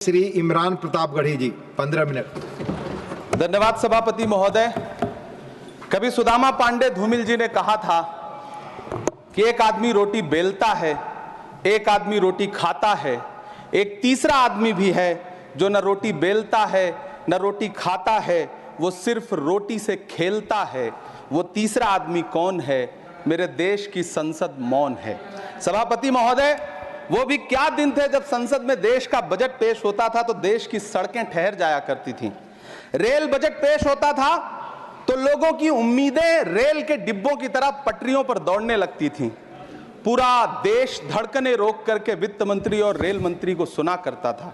श्री इमरान प्रतापगढ़ी जी, 15 minute. धन्यवाद सभापति महोदय। कभी सुदामा पांडे धूमिल जी ने कहा था कि एक आदमी रोटी बेलता है, एक आदमी रोटी खाता है, एक तीसरा आदमी भी है जो न रोटी बेलता है न रोटी खाता है, वो सिर्फ रोटी से खेलता है। वो तीसरा आदमी कौन है? मेरे देश की संसद मौन है। सभापति महोदय, वो भी क्या दिन थे जब संसद में देश का बजट पेश होता था तो देश की सड़कें ठहर जाया करती थीं। रेल बजट पेश होता था तो लोगों की उम्मीदें रेल के डिब्बों की तरह पटरियों पर दौड़ने लगती थीं। पूरा देश धड़कने रोक करके वित्त मंत्री और रेल मंत्री को सुना करता था।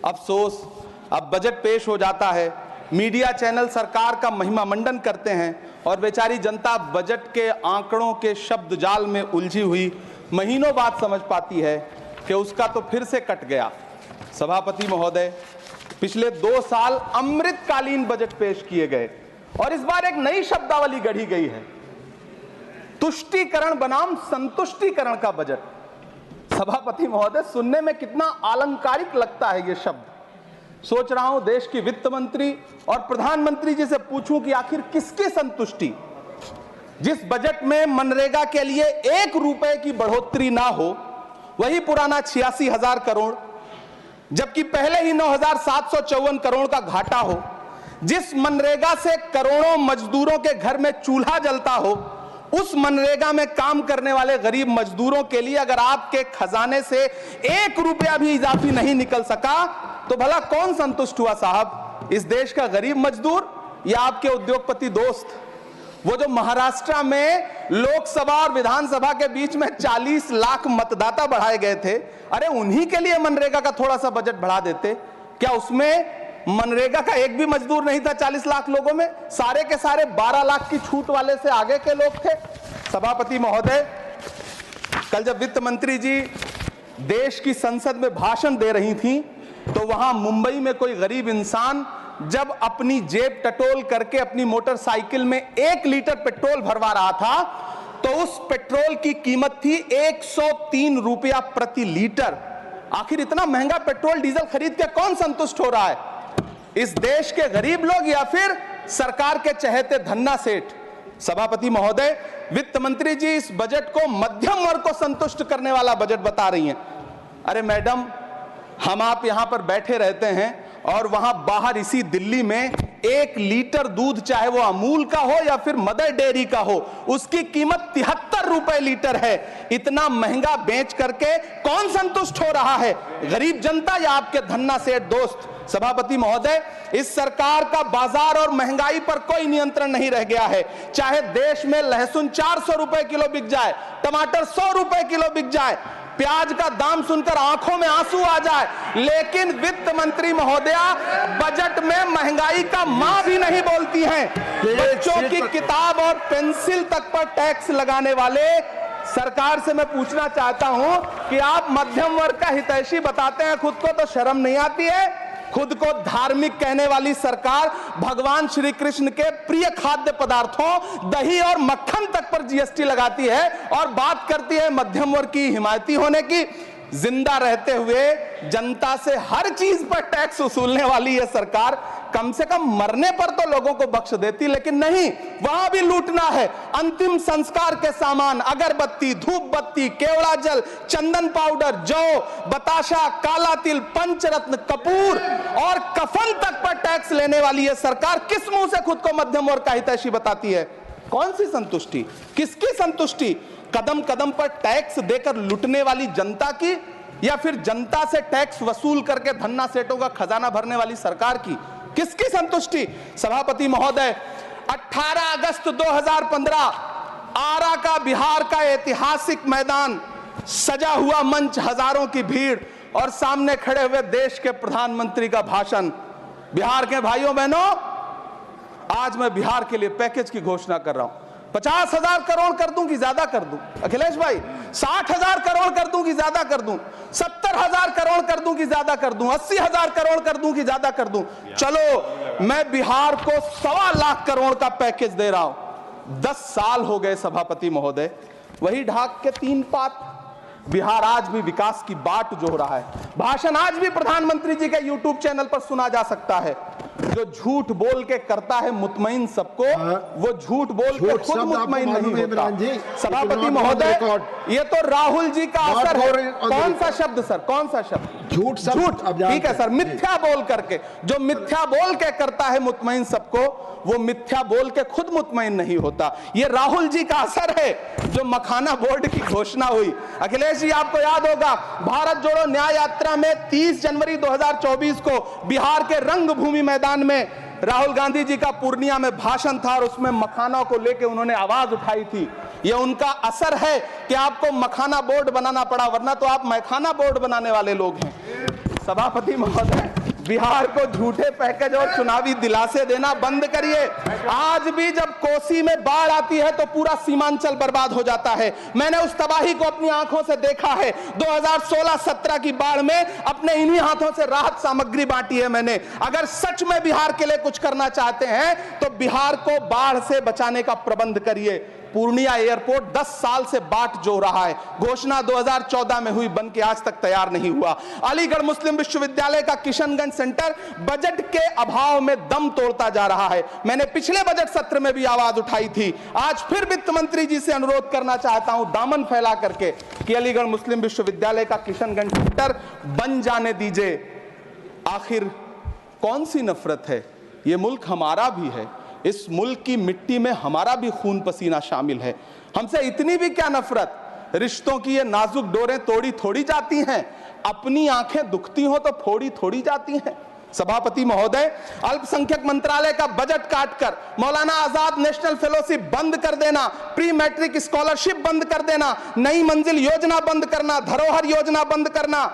अफसोस, अब बजट पेश हो जाता है, मीडिया चैनल सरकार का महिमा मंडन करते हैं और बेचारी जनता बजट के आंकड़ों के शब्द जाल में उलझी हुई महीनों बाद समझ पाती है कि उसका तो फिर से कट गया। सभापति महोदय, पिछले 2 साल अमृतकालीन बजट पेश किए गए और इस बार एक नई शब्दावली गढ़ी गई है, तुष्टीकरण बनाम संतुष्टीकरण का बजट। सभापति महोदय, सुनने में कितना अलंकारिक लगता है ये शब्द। सोच रहा हूं देश की वित्त मंत्री और प्रधानमंत्री जी से पूछूं कि आखिर किसकी संतुष्टि? जिस बजट में मनरेगा के लिए 1 रुपए की बढ़ोतरी ना हो, वही पुराना 86,000 करोड़, जबकि पहले ही 9,754 करोड़ का घाटा हो, जिस मनरेगा से करोड़ों मजदूरों के घर में चूल्हा जलता हो, उस मनरेगा में काम करने वाले गरीब मजदूरों के लिए अगर आपके खजाने से 1 रुपया भी इजाफी नहीं निकल सका तो भला कौन संतुष्ट हुआ साहब? इस देश का गरीब मजदूर या आपके उद्योगपति दोस्त? वो जो महाराष्ट्र में लोकसभा और विधानसभा के बीच में 40 लाख मतदाता बढ़ाए गए थे, अरे उन्हीं के लिए मनरेगा का थोड़ा सा बजट बढ़ा देते। क्या उसमें मनरेगा का एक भी मजदूर नहीं था 40 लाख लोगों में? सारे के सारे 12 लाख की छूट वाले से आगे के लोग थे। सभापति महोदय, कल जब वित्त मंत्री जी देश की संसद में भाषण दे रही थी तो वहां मुंबई में कोई गरीब इंसान जब अपनी जेब टटोल करके अपनी मोटरसाइकिल में 1 लीटर पेट्रोल भरवा रहा था तो उस पेट्रोल की कीमत थी 103 रुपया प्रति लीटर। आखिर इतना महंगा पेट्रोल डीजल खरीद के कौन संतुष्ट हो रहा है? इस देश के गरीब लोग या फिर सरकार के चहेते धन्ना सेठ? सभापति महोदय, वित्त मंत्री जी इस बजट को मध्यम वर्ग को संतुष्ट करने वाला बजट बता रही हैं। अरे मैडम, हम आप यहां पर बैठे रहते हैं और वहां बाहर इसी दिल्ली में 1 लीटर दूध, चाहे वो अमूल का हो या फिर मदर डेयरी का हो, उसकी कीमत 73 रुपए लीटर है। इतना महंगा बेच करके कौन संतुष्ट हो रहा है? गरीब जनता या आपके धन्ना सेठ दोस्त? सभापति महोदय, इस सरकार का बाजार और महंगाई पर कोई नियंत्रण नहीं रह गया है। चाहे देश में लहसुन 400 रुपए किलो बिक जाए, टमाटर 100 रुपए किलो बिक जाए, प्याज का दाम सुनकर आंखों में आंसू आ जाए, लेकिन वित्त मंत्री महोदया बजट में महंगाई का मां भी नहीं बोलती हैं। बच्चों की किताब और पेंसिल तक पर टैक्स लगाने वाले सरकार से मैं पूछना चाहता हूं कि आप मध्यम वर्ग का हितैषी बताते हैं खुद को, तो शर्म नहीं आती है? खुद को धार्मिक कहने वाली सरकार भगवान श्री कृष्ण के प्रिय खाद्य पदार्थों दही और मक्खन तक पर जीएसटी लगाती है और बात करती है मध्यम वर्ग की हिमायती होने की। जिंदा रहते हुए जनता से हर चीज पर टैक्स वसूलने वाली यह सरकार कम से कम मरने पर तो लोगों को बख्श देती, लेकिन नहीं, वहां भी लूटना है। अंतिम संस्कार के सामान, अगरबत्ती, धूप बत्ती, केवड़ा जल, चंदन पाउडर, जौ, बताशा, काला तिल, पंचरत्न, कपूर और कफन तक पर टैक्स लेने वाली यह सरकार किस मुंह से खुद को मध्यम वर्ग का हितैषी बताती है? कौन सी संतुष्टि? किसकी संतुष्टि? कदम कदम पर टैक्स देकर लुटने वाली जनता की या फिर जनता से टैक्स वसूल करके धन्ना सेठों का खजाना भरने वाली सरकार की? किसकी संतुष्टि? सभापति महोदय, 18 अगस्त 2015 आरा का बिहार का ऐतिहासिक मैदान, सजा हुआ मंच, हजारों की भीड़ और सामने खड़े हुए देश के प्रधानमंत्री का भाषण। बिहार के भाइयों बहनों, आज मैं बिहार के लिए पैकेज की घोषणा कर रहा हूं। 50,000 करोड़ कर दूं कि ज्यादा कर दूं? अखिलेश भाई, 60,000 करोड़ कर दूं कि ज्यादा कर दूं? 70,000 करोड़ कर दूं कि ज्यादा कर दूं? 80,000 करोड़ कर दूं कि ज्यादा कर दूं? चलो, मैं बिहार को 1.25 लाख करोड़ का पैकेज दे रहा हूं। 10 साल हो गए सभापति महोदय, वही ढाक के 3 पात, बिहार आज भी विकास की बाट जोह रहा है। भाषण आज भी प्रधानमंत्री जी के यूट्यूब चैनल पर सुना जा सकता है। जो झूठ बोल के करता है मुतमईन सबको, वो झूठ बोल के खुद मुतमईन नहीं होता। सभापति महोदय, ये तो राहुल जी का असर है। कौन सा शब्द सर, कौन सा शब्द? झूठ। ठीक है सर, मिथ्या बोल करके, जो मिथ्या बोल के करता है मुतमईन सबको, वो मिथ्या बोल के खुद मुतमईन नहीं होता। ये राहुल जी का असर है। जो मखाना बोर्ड की घोषणा हुई, अखिलेश जी आपको याद होगा, भारत जोड़ो न्याय यात्रा में 30 जनवरी 2024 को बिहार के रंगभूमि मैदान में राहुल गांधी जी का पूर्णिया में भाषण था और उसमें मखाना को लेकर उन्होंने आवाज उठाई थी। ये उनका असर है कि आपको मखाना बोर्ड बनाना पड़ा, वरना तो आप मैखाना बोर्ड बनाने वाले लोग हैं। सभापति महोदय, बिहार को झूठे पैकेज और चुनावी दिलासे देना बंद करिए। आज भी जब कोसी में बाढ़ आती है तो पूरा सीमांचल बर्बाद हो जाता है। मैंने उस तबाही को अपनी आंखों से देखा है। 2016-17 की बाढ़ में अपने इन्हीं हाथों से राहत सामग्री बांटी है मैंने। अगर सच में बिहार के लिए कुछ करना चाहते हैं तो बिहार को बाढ़ से बचाने का प्रबंध करिए। पूर्णिया एयरपोर्ट 10 साल से बाट जो रहा है, घोषणा 2014 में हुई, बन के आज तक तैयार नहीं हुआ। अलीगढ़ मुस्लिम विश्वविद्यालय का किशनगंज सेंटर बजट के अभाव में दम तोड़ता जा रहा है। मैंने पिछले बजट सत्र में भी आवाज उठाई थी, आज फिर वित्त मंत्री जी से अनुरोध करना चाहता हूं दामन फैला करके कि अलीगढ़ मुस्लिम विश्वविद्यालय का किशनगंज सेंटर बन जाने दीजिए। आखिर कौन सी नफरत है? ये मुल्क हमारा भी है, इस मुल्क की मिट्टी में हमारा भी खून पसीना शामिल है। हमसे इतनी भी क्या नफरत? रिश्तों की ये नाजुक डोरें तोड़ी थोड़ी जाती हैं, अपनी आंखें दुखती हो तो फोड़ी थोड़ी जाती हैं। सभापति महोदय, अल्पसंख्यक मंत्रालय का बजट काटकर मौलाना आजाद नेशनल फेलोशिप बंद कर देना, प्री मैट्रिक स्कॉलरशिप बंद कर देना, नई मंजिल योजना बंद करना, धरोहर योजना बंद करना।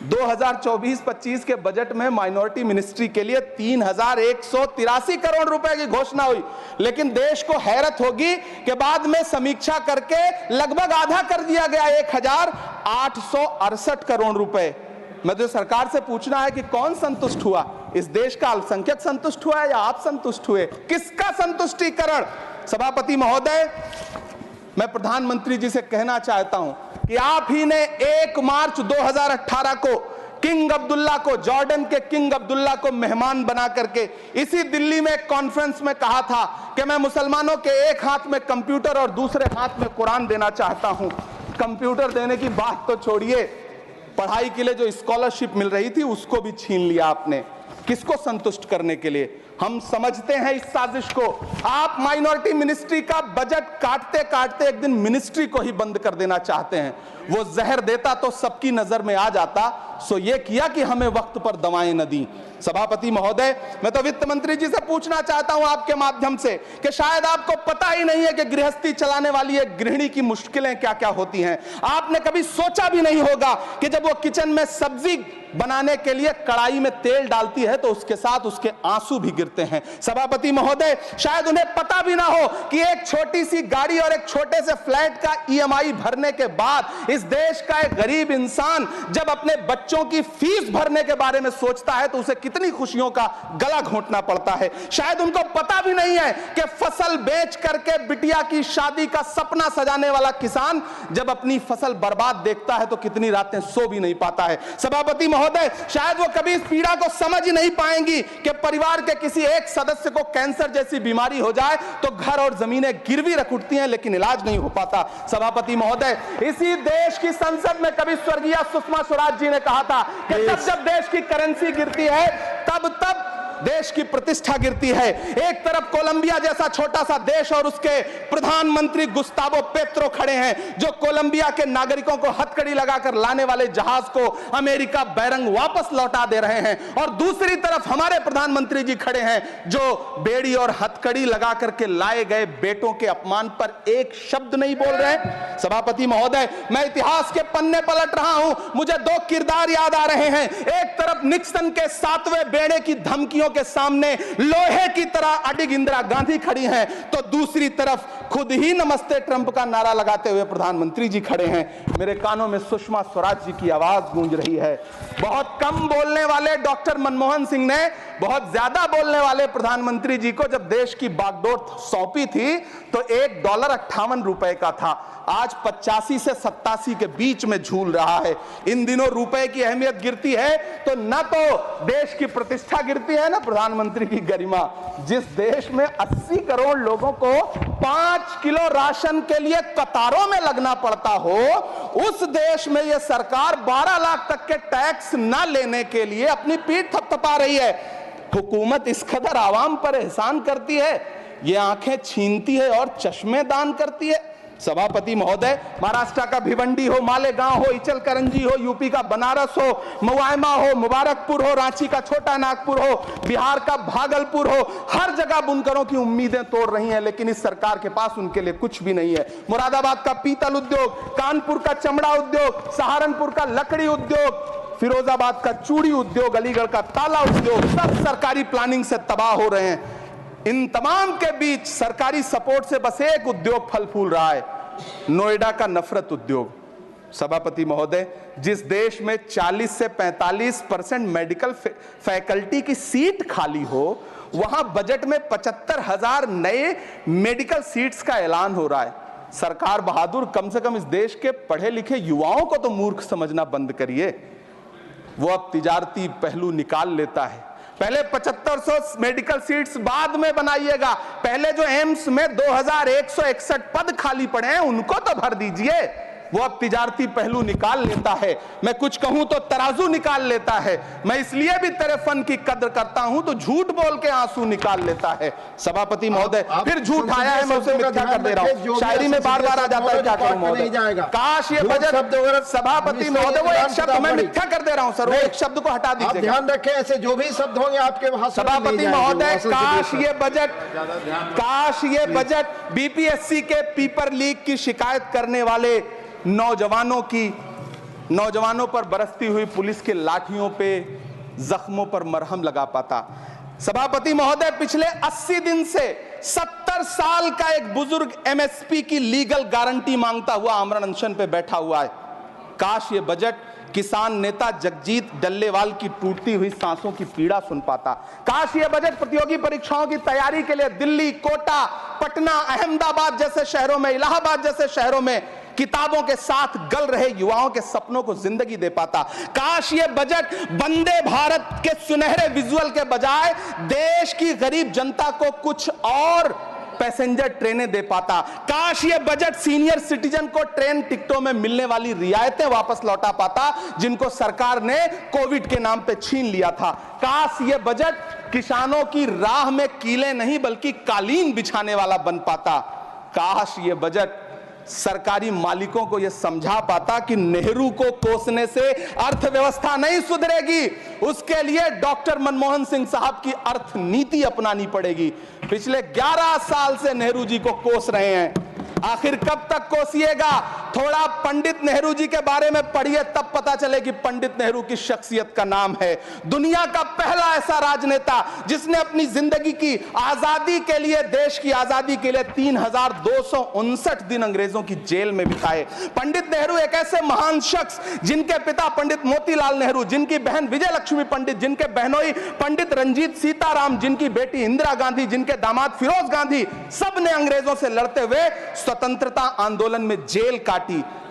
2024-25 के बजट में माइनॉरिटी मिनिस्ट्री के लिए 3183 करोड़ रुपए की घोषणा हुई, लेकिन देश को हैरत होगी कि बाद में समीक्षा करके लगभग आधा कर दिया गया, 1868 करोड़ रुपए। मुझे सरकार से पूछना है कि कौन संतुष्ट हुआ? इस देश का अल्पसंख्यक संतुष्ट हुआ है या आप संतुष्ट हुए? किसका संतुष्टिकरण? सभापति महोदय, मैं प्रधानमंत्री जी से कहना चाहता हूं कि आप ही ने 1 मार्च 2018 को किंग अब्दुल्ला को, जॉर्डन के किंग अब्दुल्ला को मेहमान बना करके इसी दिल्ली में एक कॉन्फ्रेंस में कहा था कि मैं मुसलमानों के एक हाथ में कंप्यूटर और दूसरे हाथ में कुरान देना चाहता हूं। कंप्यूटर देने की बात तो छोड़िए, पढ़ाई के लिए जो स्कॉलरशिप मिल रही थी उसको भी छीन लिया आपने। किसको संतुष्ट करने के लिए? हम समझते हैं इस साजिश को। आप माइनॉरिटी मिनिस्ट्री का बजट काटते काटते एक दिन मिनिस्ट्री को ही बंद कर देना चाहते हैं। वो जहर देता तो सबकी नजर में आ जाता, सो ये किया कि हमें वक्त पर दवाएं न दी। सभापति महोदय, मैं तो वित्त मंत्री जी से पूछना चाहता हूं आपके माध्यम से कि शायद आपको पता ही नहीं है कि गृहस्थी चलाने वाली एक गृहिणी की मुश्किलें क्या क्या होती हैं। आपने कभी सोचा भी नहीं होगा कि जब वो किचन में सब्जी बनाने के लिए कढ़ाई में तेल डालती है तो उसके साथ उसके आंसू भी गिरते हैं। सभापति महोदय, शायद उन्हें पता भी ना हो कि एक छोटी सी गाड़ी और एक छोटे से फ्लैट का EMI भरने के बाद इस देश का एक गरीब इंसान जब अपने बच्चों की फीस भरने के बारे में सोचता है तो उसे कितनी खुशियों का गला घोंटना पड़ता है। शायद उनको पता भी नहीं है कि फसल बेच करके बिटिया की शादी का सपना सजाने वाला किसान जब अपनी फसल बर्बाद देखता है तो कितनी रातें सो भी नहीं पाता है। सभापति महोदय, शायद वो कभी इस पीड़ा को समझ ही नहीं पाएंगी कि परिवार के किसी एक सदस्य को कैंसर जैसी बीमारी हो जाए तो घर और जमीनें गिरवी रख उठती हैं लेकिन इलाज नहीं हो पाता। सभापति महोदय, इसी देश की संसद में कभी स्वर्गीय सुषमा स्वराज जी ने कहा था कि जब देश की करेंसी गिरती है तब देश की प्रतिष्ठा गिरती है। एक तरफ कोलंबिया जैसा छोटा सा देश और उसके प्रधानमंत्री गुस्तावो पेत्रो खड़े हैं जो कोलंबिया के नागरिकों को हथकड़ी लगाकर लाने वाले जहाज को अमेरिका बैरंग वापस लौटा दे रहे हैं, और दूसरी तरफ हमारे प्रधानमंत्री जी खड़े हैं जो बेड़ी और हथकड़ी लगा करके लाए गए बेटों के अपमान पर एक शब्द नहीं बोल रहे हैं। सभापति महोदय, मैं इतिहास के पन्ने पलट रहा हूं, मुझे 2 किरदार याद आ रहे हैं। एक तरफ निक्सन के 7वें बेड़े की धमकियों के सामने लोहे की तरह अडिग इंदिरा गांधी खड़ी हैं, तो दूसरी तरफ खुद ही नमस्ते ट्रंप का नारा लगाते हुए प्रधानमंत्री जी खड़े हैं। मेरे कानों में सुषमा स्वराज जी की आवाज गूंज रही है। बहुत कम बोलने वाले डॉक्टर मनमोहन सिंह ने बहुत ज्यादा बोलने वाले प्रधानमंत्री जी को जब देश की बागडोर सौंपी थी तो $1.58 का था, आज 85 से 87 के बीच में झूल रहा है। इन दिनों रुपए की अहमियत गिरती है तो न तो देश की प्रतिष्ठा गिरती है ना प्रधानमंत्री की गरिमा। जिस देश में 80 करोड़ लोगों को 5 किलो राशन के लिए कतारों में लगना पड़ता हो, उस देश में यह सरकार 12 लाख तक के टैक्स न लेने के लिए अपनी पीठ थपथपा रही है। हुकूमत इस कदर आवाम पर एहसान करती है, ये आंखें छीनती है और चश्मे दान करती है। सभापति महोदय, महाराष्ट्र का भिवंडी हो, मालेगांव हो, इचलकरंजी हो, यूपी का बनारस हो, मुआयमा हो, मुबारकपुर हो, रांची का छोटा नागपुर हो, बिहार का भागलपुर हो, हर जगह बुनकरों की उम्मीदें तोड़ रही हैं, लेकिन इस सरकार के पास उनके लिए कुछ भी नहीं है। मुरादाबाद का पीतल उद्योग, कानपुर का चमड़ा उद्योग, सहारनपुर का लकड़ी उद्योग, फिरोजाबाद का चूड़ी उद्योग, अलीगढ़ का ताला उद्योग, सब सरकारी प्लानिंग से तबाह हो रहे हैं। इन तमाम के बीच सरकारी सपोर्ट से बस एक उद्योग फल फूल रहा है, नोएडा का नफरत उद्योग। सभापति महोदय, जिस देश में 40 से 45% मेडिकल फैकल्टी की सीट खाली हो, वहां बजट में 75,000 नए मेडिकल सीट्स का ऐलान हो रहा है। सरकार बहादुर, कम से कम इस देश के पढ़े लिखे युवाओं को तो मूर्ख समझना बंद करिए। वो अब तिजारती पहलू निकाल लेता है। पहले 7500 मेडिकल सीट्स बाद में बनाइएगा, पहले जो एम्स में 2161 पद खाली पड़े हैं उनको तो भर दीजिए। वो अब तिजारती पहलू निकाल लेता है, मैं कुछ कहूं तो तराजू निकाल लेता है। मैं इसलिए भी तेरे फन की कद्र करता हूं तो झूठ बोल के आंसू निकाल लेता है। सभापति महोदय, फिर झूठ आया है, मैं उसे मिथ्या कर दे रहा हूं। शायरी में बार बार आ जाता है, क्या करूं महोदय। काश ये बजट, सभापति महोदय, वो एक शब्द मैं मिथ्या कर दे रहा हूं सर, वो एक शब्द को हटा दीजिए। ध्यान रखें, ऐसे जो भी शब्द होंगे आपके भाषण में सभापति महोदय, काश ये बजट बीपीएससी के पेपर लीक की शिकायत करने वाले नौजवानों पर बरसती हुई पुलिस के लाठियों पे, जख्मों पर मरहम लगा पाता। सभापति महोदय, पिछले 80 दिन से 70 साल का एक बुजुर्ग एमएसपी की लीगल गारंटी मांगता हुआ आमरण अनशन पे बैठा हुआ है। काश ये बजट किसान नेता जगजीत डल्लेवाल की टूटती हुई सांसों की पीड़ा सुन पाता। काश ये बजट प्रतियोगी परीक्षाओं की तैयारी के लिए दिल्ली, कोटा, पटना, अहमदाबाद जैसे शहरों में, इलाहाबाद जैसे शहरों में किताबों के साथ गल रहे युवाओं के सपनों को जिंदगी दे पाता। काश ये बजट वंदे भारत के सुनहरे विजुअल के बजाय देश की गरीब जनता को कुछ और पैसेंजर ट्रेनें दे पाता। काश ये बजट सीनियर सिटीजन को ट्रेन टिकटों में मिलने वाली रियायतें वापस लौटा पाता, जिनको सरकार ने कोविड के नाम पे छीन लिया था। काश ये बजट किसानों की राह में कीले नहीं बल्कि कालीन बिछाने वाला बन पाता। काश ये बजट सरकारी मालिकों को यह समझा पाता कि नेहरू को कोसने से अर्थव्यवस्था नहीं सुधरेगी, उसके लिए डॉक्टर मनमोहन सिंह साहब की अर्थ नीति अपनानी पड़ेगी। पिछले 11 साल से नेहरू जी को कोस रहे हैं, आखिर कब तक कोसिएगा? थोड़ा पंडित नेहरू जी के बारे में पढ़िए, तब पता चले कि पंडित नेहरू की शख्सियत का नाम है। दुनिया का पहला ऐसा राजनेता जिसने अपनी जिंदगी की आजादी के लिए, देश की आजादी के लिए 3259 दिन अंग्रेजों की जेल में बिताए। पंडित नेहरू एक ऐसे महान शख्स जिनके पिता पंडित मोतीलाल नेहरू, जिनकी बहन विजय लक्ष्मी पंडित, जिनके बहनोई पंडित रंजीत सीताराम, जिनकी बेटी इंदिरा गांधी, जिनके दामाद फिरोज गांधी, सब ने अंग्रेजों से लड़ते हुए स्वतंत्रता आंदोलन में जेल काटी।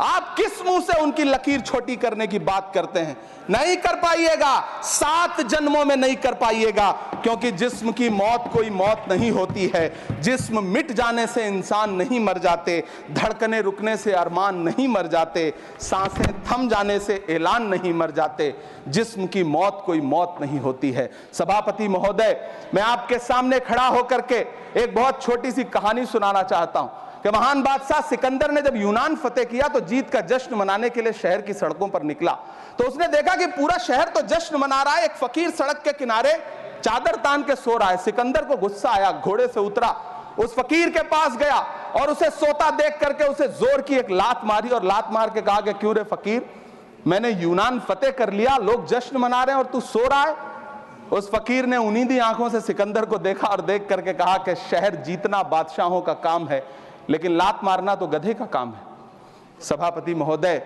आप किस मुंह से उनकी लकीर छोटी करने की बात करते हैं? नहीं कर पाइएगा, 7 जन्मों में नहीं कर पाइएगा, क्योंकि जिस्म की मौत कोई मौत नहीं होती है। जिस्म मिट जाने से इंसान नहीं मर जाते, धड़कने रुकने से अरमान नहीं मर जाते, सांसें थम जाने से ऐलान नहीं मर जाते। जिस्म की मौत कोई मौत नहीं होती है। सभापति महोदय, मैं आपके सामने खड़ा होकर के एक बहुत छोटी सी कहानी सुनाना चाहता हूं कि महान बादशाह सिकंदर ने जब यूनान फतेह किया तो जीत का जश्न मनाने के लिए शहर की सड़कों पर निकला, तो उसने देखा कि पूरा शहर तो जश्न मना रहा है, एक फकीर सड़क के किनारे चादर तान के सो रहा है। सिकंदर को गुस्सा आया, घोड़े से उतरा, उस फकीर के पास गया और उसे सोता देख करके उसे जोर की एक लात मारी और लात मार के कहा कि क्यों रे फकीर, मैंने यूनान फतेह कर लिया, लोग जश्न मना रहे हैं और तू सो रहा है। उस फकीर ने उन्नीदी आंखों से सिकंदर को देखा और देख करके कहा कि शहर जीतना बादशाहों का काम है, लेकिन लात मारना तो गधे का काम है। सभापति महोदय,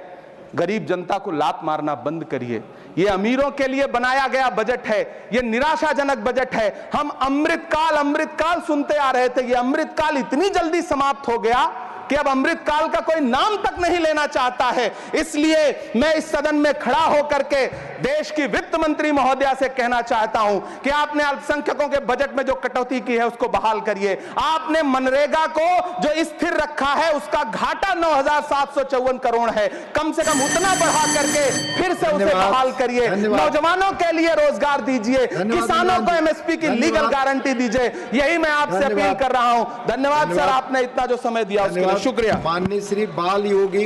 गरीब जनता को लात मारना बंद करिए। ये अमीरों के लिए बनाया गया बजट है, ये निराशाजनक बजट है। हम अमृतकाल सुनते आ रहे थे, ये अमृतकाल इतनी जल्दी समाप्त हो गया कि अब अमृतकाल का कोई नाम तक नहीं लेना चाहता है। इसलिए मैं इस सदन में खड़ा होकर के देश की वित्त मंत्री महोदया से कहना चाहता हूं कि आपने अल्पसंख्यकों के बजट में जो कटौती की है उसको बहाल करिए। आपने मनरेगा को जो स्थिर रखा है उसका घाटा 9,754 करोड़ है, कम से कम उतना बढ़ा करके फिर से उसे बहाल करिए। नौजवानों के लिए रोजगार दीजिए, किसानों को एमएसपी की लीगल गारंटी दीजिए। यही मैं आपसे अपील कर रहा हूं। धन्यवाद सर, आपने इतना जो समय दिया उसके लिए शुक्रिया। माननीय श्री बाल योगी